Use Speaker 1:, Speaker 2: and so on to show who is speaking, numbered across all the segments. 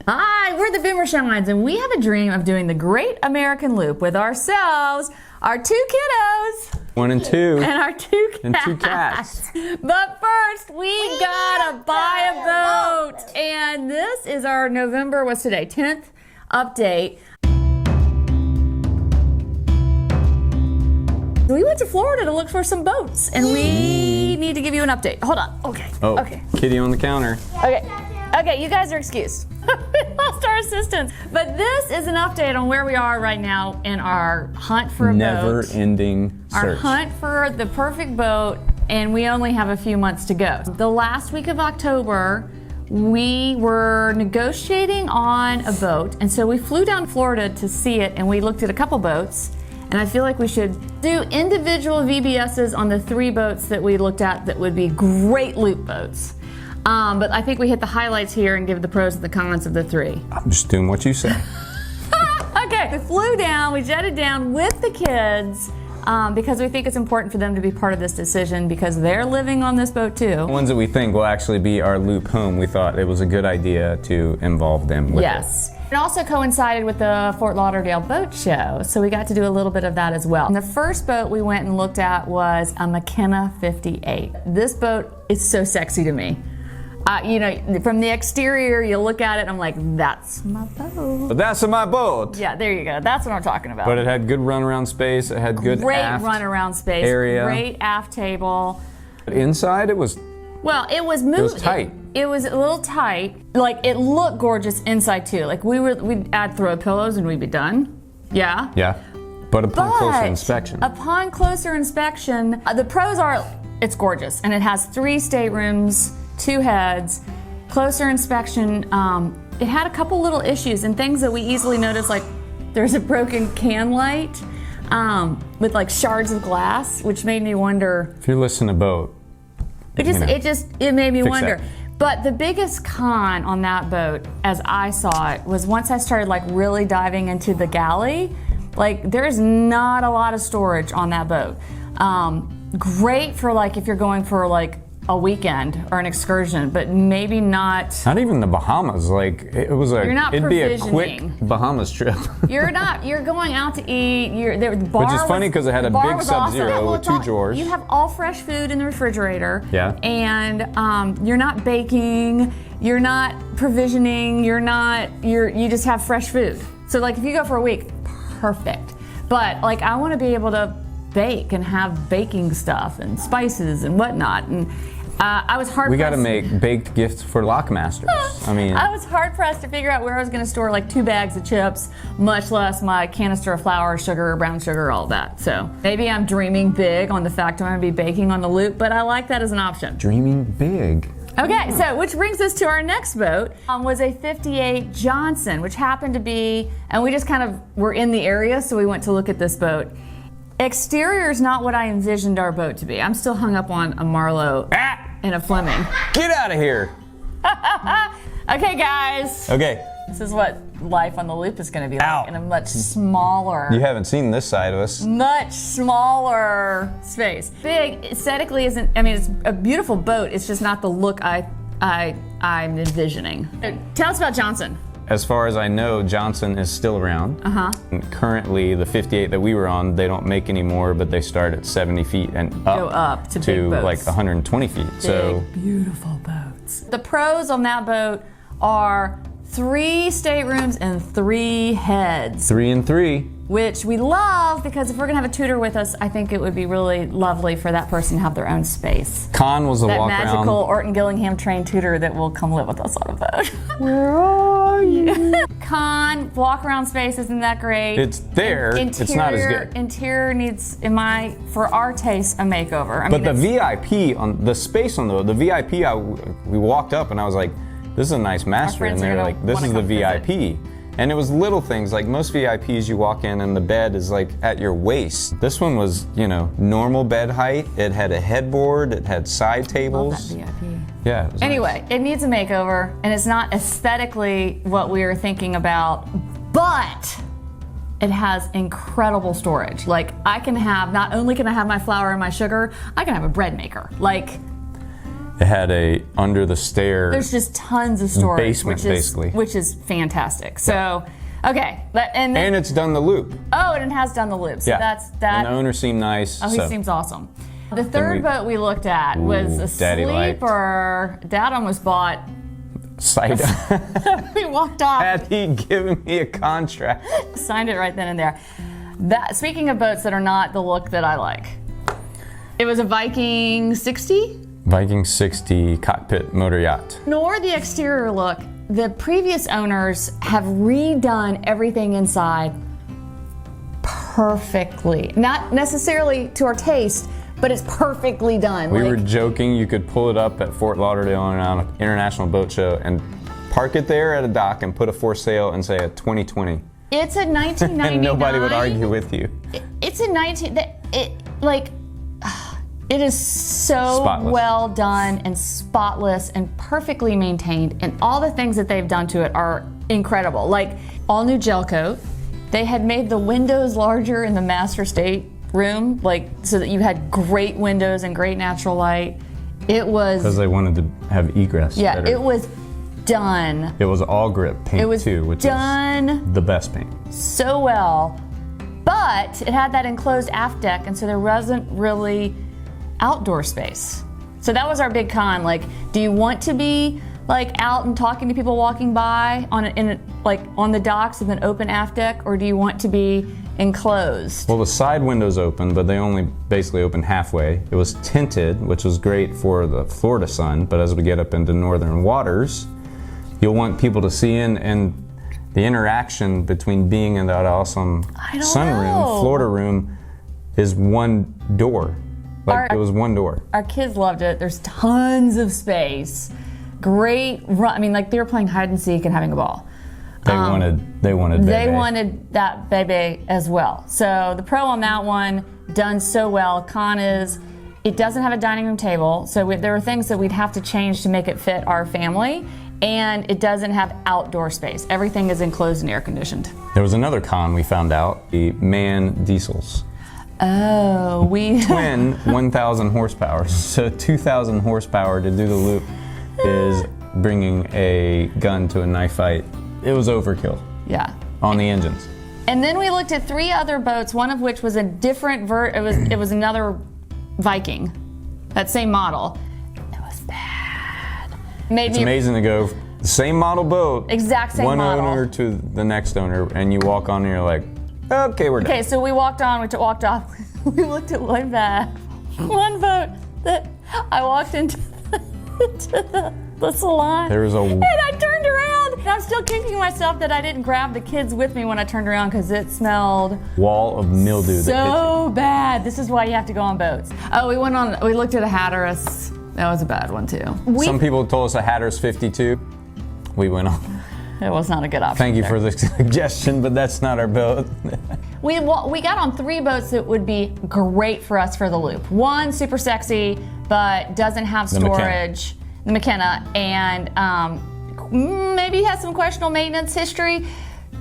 Speaker 1: Hi, we're the Boomershines, and we have a dream of doing the Great American Loop with ourselves, our 2 kiddos,
Speaker 2: 1 and 2,
Speaker 1: and our 2 cats.
Speaker 2: and 2 cats.
Speaker 1: But first, we gotta buy a boat. And this is our November, what's today, 10th update. We went to Florida to look for some boats, and we need to give you an update. Hold on. Okay.
Speaker 2: Oh,
Speaker 1: okay.
Speaker 2: Kitty on the counter.
Speaker 1: Okay, you guys are excused. We lost our assistants. But this is an update on where we are right now in our hunt for a boat.
Speaker 2: Never-ending search.
Speaker 1: Our hunt for the perfect boat, and we only have a few months to go. The last week of October, we were negotiating on a boat, and so we flew down to Florida to see it, and we looked at a couple boats. And I feel like we should do individual VBSs on the 3 boats that we looked at that would be great loop boats. But I think we hit the highlights here and give the pros and the cons of the 3.
Speaker 2: I'm just doing what you say.
Speaker 1: Okay, we flew down, we jetted down with the kids because we think it's important for them to be part of this decision because they're living on this boat too.
Speaker 2: The ones that we think will actually be our loop home, we thought it was a good idea to involve them with
Speaker 1: Yes. It also coincided with the Fort Lauderdale Boat Show, so we got to do a little bit of that as well. And the first boat we went and looked at was a McKinna 58. This boat is so sexy to me. You know, from the exterior, you look at it, and I'm like, that's my boat.
Speaker 2: But that's my boat.
Speaker 1: Yeah, there you go. That's what I'm talking about.
Speaker 2: But it had good runaround space. It had good
Speaker 1: great
Speaker 2: aft
Speaker 1: runaround space.
Speaker 2: area.
Speaker 1: Great aft table.
Speaker 2: Inside, it was.
Speaker 1: Well, it was moved.
Speaker 2: It was tight.
Speaker 1: It was a little tight. Like it looked gorgeous inside too. Like we'd add throw pillows and we'd be done. Yeah.
Speaker 2: Yeah. But upon closer inspection.
Speaker 1: Upon closer inspection, the pros are it's gorgeous and it has 3 staterooms, 2 heads. Closer inspection, it had a couple little issues and things that we easily noticed, like there's a broken can light with like shards of glass, which made me wonder.
Speaker 2: If you're listening to boat,
Speaker 1: it made me wonder.
Speaker 2: that.
Speaker 1: But the biggest con on that boat, as I saw it, was once I started like really diving into the galley, like there's not a lot of storage on that boat. Great for like if you're going for like a weekend or an excursion, but maybe not.
Speaker 2: Not even the Bahamas. Like it was a.
Speaker 1: You're not
Speaker 2: it'd be a quick
Speaker 1: provisioning.
Speaker 2: Bahamas trip.
Speaker 1: You're not. You're going out to eat. The bar
Speaker 2: Which is funny because it had a big Sub-Zero with 2 drawers.
Speaker 1: You have all fresh food in the refrigerator.
Speaker 2: Yeah.
Speaker 1: And you're not baking. You're not provisioning. You just have fresh food. So like if you go for a week, perfect. But like I want to be able to bake and have baking stuff and spices and whatnot. And I was hard.
Speaker 2: We got to make baked gifts for Lockmasters. I mean,
Speaker 1: I was hard pressed to figure out where I was going to store like 2 bags of chips, much less my canister of flour, sugar, brown sugar, all that. So maybe I'm dreaming big on the fact I'm going to be baking on the loop, but I like that as an option.
Speaker 2: dreaming big.
Speaker 1: Okay, so which brings us to our next boat, was a 58 Johnson, which happened to be, and we just kind of were in the area, so we went to look at this boat. Exterior is not what I envisioned our boat to be. I'm still hung up on a Marlowe and a Fleming.
Speaker 2: Get out of here.
Speaker 1: Okay, guys.
Speaker 2: Okay.
Speaker 1: This is what life on the loop is going to be like
Speaker 2: Ow.
Speaker 1: in a much smaller.
Speaker 2: You haven't seen this side of us.
Speaker 1: Much smaller space. Big aesthetically isn't. I mean, it's a beautiful boat. It's just not the look I'm envisioning. Tell us about Johnson.
Speaker 2: As far as I know, Johnson is still around. And currently, the 58 that we were on, they don't make anymore, but they start at 70 feet and up,
Speaker 1: Go up to big boats.
Speaker 2: like 120 feet.
Speaker 1: Big, beautiful boats. The pros on that boat are 3 staterooms and 3 heads.
Speaker 2: 3 and 3.
Speaker 1: Which we love because if we're gonna have a tutor with us, I think it would be really lovely for that person to have their own space.
Speaker 2: Con was a
Speaker 1: That
Speaker 2: walk
Speaker 1: magical
Speaker 2: around.
Speaker 1: Orton Gillingham trained tutor that will come live with us on a boat.
Speaker 2: Where are you?
Speaker 1: Con, walk around space isn't that great.
Speaker 2: It's there. It's not as good.
Speaker 1: Interior needs, for our taste, a makeover.
Speaker 2: But the VIP on the space on the VIP, we walked up and I was like, "This is a nice master," and they're like, "This is the VIP." And it was little things, like most VIPs you walk in and the bed is like at your waist. This one was, normal bed height. It had a headboard, it had side tables.
Speaker 1: Love that VIP.
Speaker 2: Yeah. It was
Speaker 1: Anyway, it needs a makeover and it's not aesthetically what we were thinking about, but it has incredible storage. Like not only can I have my flour and my sugar, I can have a bread maker. Like
Speaker 2: It had a under the stair.
Speaker 1: There's just tons of storage,
Speaker 2: basement, basically,
Speaker 1: which is fantastic. So, okay,
Speaker 2: and it's done the loop.
Speaker 1: Oh, and it has done the loop. So that's that.
Speaker 2: And the owner seemed nice.
Speaker 1: Oh, he seems awesome. The third boat we looked at was a sleeper. Dad almost bought.
Speaker 2: Side.
Speaker 1: We walked off.
Speaker 2: Had he given me a contract?
Speaker 1: Signed it right then and there. Speaking of boats that are not the look that I like, it was a Viking 60.
Speaker 2: Viking 60 cockpit motor yacht.
Speaker 1: Nor the exterior look. The previous owners have redone everything inside perfectly. Not necessarily to our taste, but it's perfectly done.
Speaker 2: We were joking you could pull it up at Fort Lauderdale International Boat Show and park it there at a dock and put a for sale and say a 2020.
Speaker 1: It's a 1999.
Speaker 2: And nobody would argue with you.
Speaker 1: It's a 19. It is so
Speaker 2: spotless.
Speaker 1: Well done and spotless and perfectly maintained, and all the things that they've done to it are incredible. Like all new gel coat. They had made the windows larger in the master state room, like so that you had great windows and great natural light. It was
Speaker 2: because they wanted to have egress.
Speaker 1: Yeah,
Speaker 2: better.
Speaker 1: it was done.
Speaker 2: It was all grip paint
Speaker 1: it was
Speaker 2: too, which
Speaker 1: done
Speaker 2: is the best paint.
Speaker 1: So well, but it had that enclosed aft deck, and so there wasn't really outdoor space. So that was our big con. Like, do you want to be like out and talking to people walking by on the docks with an open aft deck, or do you want to be enclosed?
Speaker 2: Well, the side windows open, but they only basically open halfway. It was tinted, which was great for the Florida sun, but as we get up into northern waters, you'll want people to see in, and the interaction between being in that awesome sunroom, Florida room, is one door. Like it was one door.
Speaker 1: Our kids loved it. There's tons of space. Great run. I mean, like they were playing hide and seek and having a ball.
Speaker 2: They wanted
Speaker 1: They wanted that baby as well. So the pro on that one, done so well. Con is, it doesn't have a dining room table. So there were things that we'd have to change to make it fit our family. And it doesn't have outdoor space. Everything is enclosed and air conditioned.
Speaker 2: There was another con we found out, the MAN diesels.
Speaker 1: Oh,
Speaker 2: Twin 1,000 horsepower. So 2,000 horsepower to do the loop is bringing a gun to a knife fight. It was overkill.
Speaker 1: Yeah.
Speaker 2: On the engines.
Speaker 1: And then we looked at 3 other boats, one of which was a different it was another Viking, that same model. It was bad.
Speaker 2: It's amazing to go the same model boat,
Speaker 1: exact same model,
Speaker 2: one owner to the next owner, and you walk on and you're like, okay, we're done.
Speaker 1: Okay, so we walked on, we walked off. We looked at one boat that I walked into the salon.
Speaker 2: There was
Speaker 1: and I turned around, and I'm still kicking myself that I didn't grab the kids with me when I turned around because it smelled
Speaker 2: wall of mildew.
Speaker 1: So bad. This is why you have to go on boats. Oh, we looked at a Hatteras. That was a bad one too.
Speaker 2: Some people told us a Hatteras 52. We went on.
Speaker 1: It was not a good option.
Speaker 2: Thank you for the suggestion, but that's not our boat.
Speaker 1: We got on 3 boats that would be great for us for the loop. One, super sexy, but doesn't have storage. The McKenna, and maybe has some questionable maintenance history.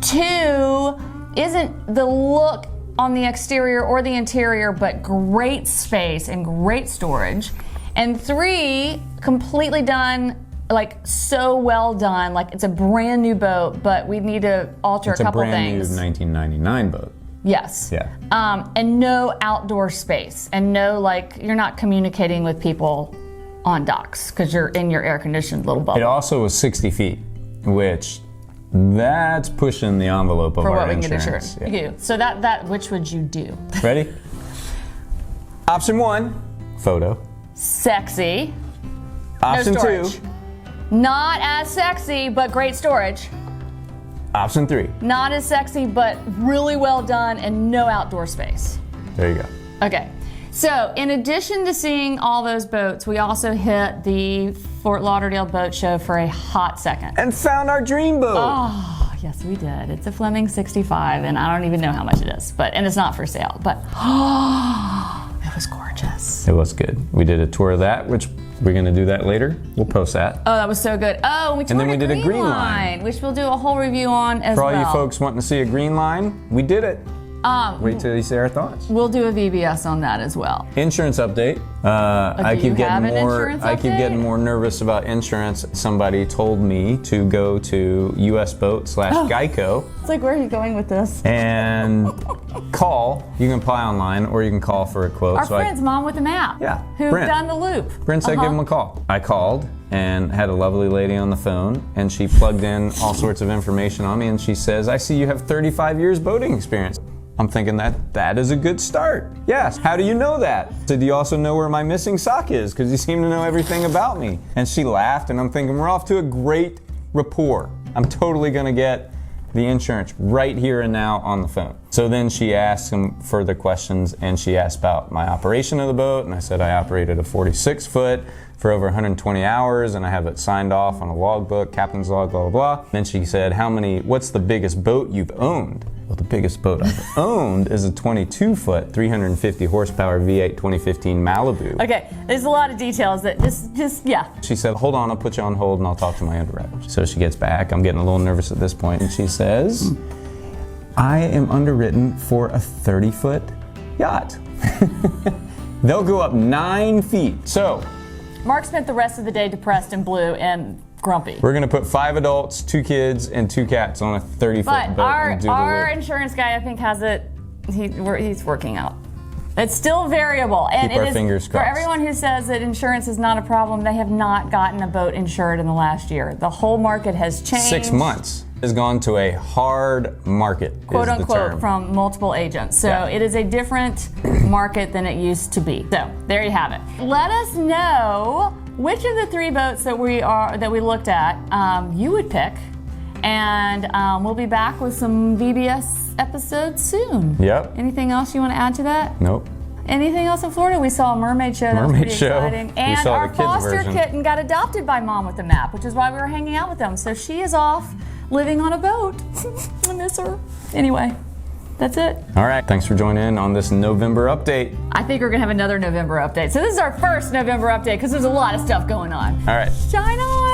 Speaker 1: 2, isn't the look on the exterior or the interior, but great space and great storage. And 3, completely done, like so well done, like it's a brand new boat, but we need to alter a couple things.
Speaker 2: It's a brand new 1999 boat.
Speaker 1: Yes.
Speaker 2: Yeah.
Speaker 1: And no outdoor space, and no, like, you're not communicating with people on docks because you're in your air-conditioned little bubble.
Speaker 2: It also was 60 feet, which that's pushing the envelope of our insurance.
Speaker 1: For what we can do. So that which would you do?
Speaker 2: Ready? Option 1, photo.
Speaker 1: Sexy.
Speaker 2: Option
Speaker 1: no
Speaker 2: 2.
Speaker 1: Not as sexy, but great storage.
Speaker 2: Option 3.
Speaker 1: Not as sexy, but really well done and no outdoor space.
Speaker 2: There you go.
Speaker 1: Okay. So, in addition to seeing all those boats, we also hit the Fort Lauderdale Boat Show for a hot second.
Speaker 2: And found our dream boat.
Speaker 1: Oh, yes, we did. It's a Fleming 65, and I don't even know how much it is, and it's not for sale, but it was gorgeous.
Speaker 2: It was good. We did a tour of that, which we're going to do that later. We'll post that.
Speaker 1: Oh, that was so good. Oh, we toured
Speaker 2: did a green line,
Speaker 1: which we'll do a whole review on as well.
Speaker 2: For all you folks wanting to see a green line, we did it. Wait till you see our thoughts.
Speaker 1: We'll do a VBS on that as well.
Speaker 2: Insurance update. I keep getting more nervous about insurance. Somebody told me to go to US Boat / Geico.
Speaker 1: It's like, where are you going with this?
Speaker 2: And call. You can apply online or you can call for a quote.
Speaker 1: Our friend's Mom with the Map.
Speaker 2: Yeah.
Speaker 1: Who've done the loop.
Speaker 2: Brent said give him a call. I called and had a lovely lady on the phone, and she plugged in all sorts of information on me, and she says, I see you have 35 years boating experience. I'm thinking that is a good start. Yes, how do you know that? So do you also know where my missing sock is? Because you seem to know everything about me. And she laughed, and I'm thinking we're off to a great rapport. I'm totally gonna get the insurance right here and now on the phone. So then she asked some further questions, and she asked about my operation of the boat, and I said I operated a 46-foot for over 120 hours, and I have it signed off on a logbook, captain's log, blah, blah, blah. Then she said, what's the biggest boat you've owned? Well, the biggest boat I've owned is a 22-foot, 350 horsepower V8 2015 Malibu.
Speaker 1: Okay, there's a lot of details that yeah.
Speaker 2: She said, hold on, I'll put you on hold and I'll talk to my underwriter. So she gets back, I'm getting a little nervous at this point, and she says, I am underwritten for a 30-foot yacht. They'll go up 9 feet. So,
Speaker 1: Mark spent the rest of the day depressed and blue and grumpy.
Speaker 2: We're gonna put 5 adults, 2 kids, and 2 cats on a 30-foot boat and do the
Speaker 1: our
Speaker 2: loop.
Speaker 1: insurance guy, I think, has it. He's working out. It's still variable, and
Speaker 2: Keep our fingers crossed.
Speaker 1: For everyone who says that insurance is not a problem, they have not gotten a boat insured in the last year. The whole market has changed.
Speaker 2: 6 months has gone to a hard market,
Speaker 1: quote
Speaker 2: is the
Speaker 1: unquote,
Speaker 2: term.
Speaker 1: from multiple agents. So It is a different market than it used to be. So there you have it. Let us know which of the 3 boats that we looked at you would pick, and we'll be back with some VBS episodes soon.
Speaker 2: Yep.
Speaker 1: Anything else you want to add to that?
Speaker 2: Nope.
Speaker 1: Anything else in Florida? We saw a mermaid show. That was pretty exciting.
Speaker 2: We
Speaker 1: And
Speaker 2: saw
Speaker 1: our
Speaker 2: the kids'
Speaker 1: foster
Speaker 2: version.
Speaker 1: kitten got adopted by Mom with the Map, which is why we were hanging out with them. So she is off living on a boat. I miss her. Anyway, that's it.
Speaker 2: All right, thanks for joining in on this November update.
Speaker 1: I think we're going to have another November update. So this is our first November update because there's a lot of stuff going on.
Speaker 2: All right.
Speaker 1: Shine on!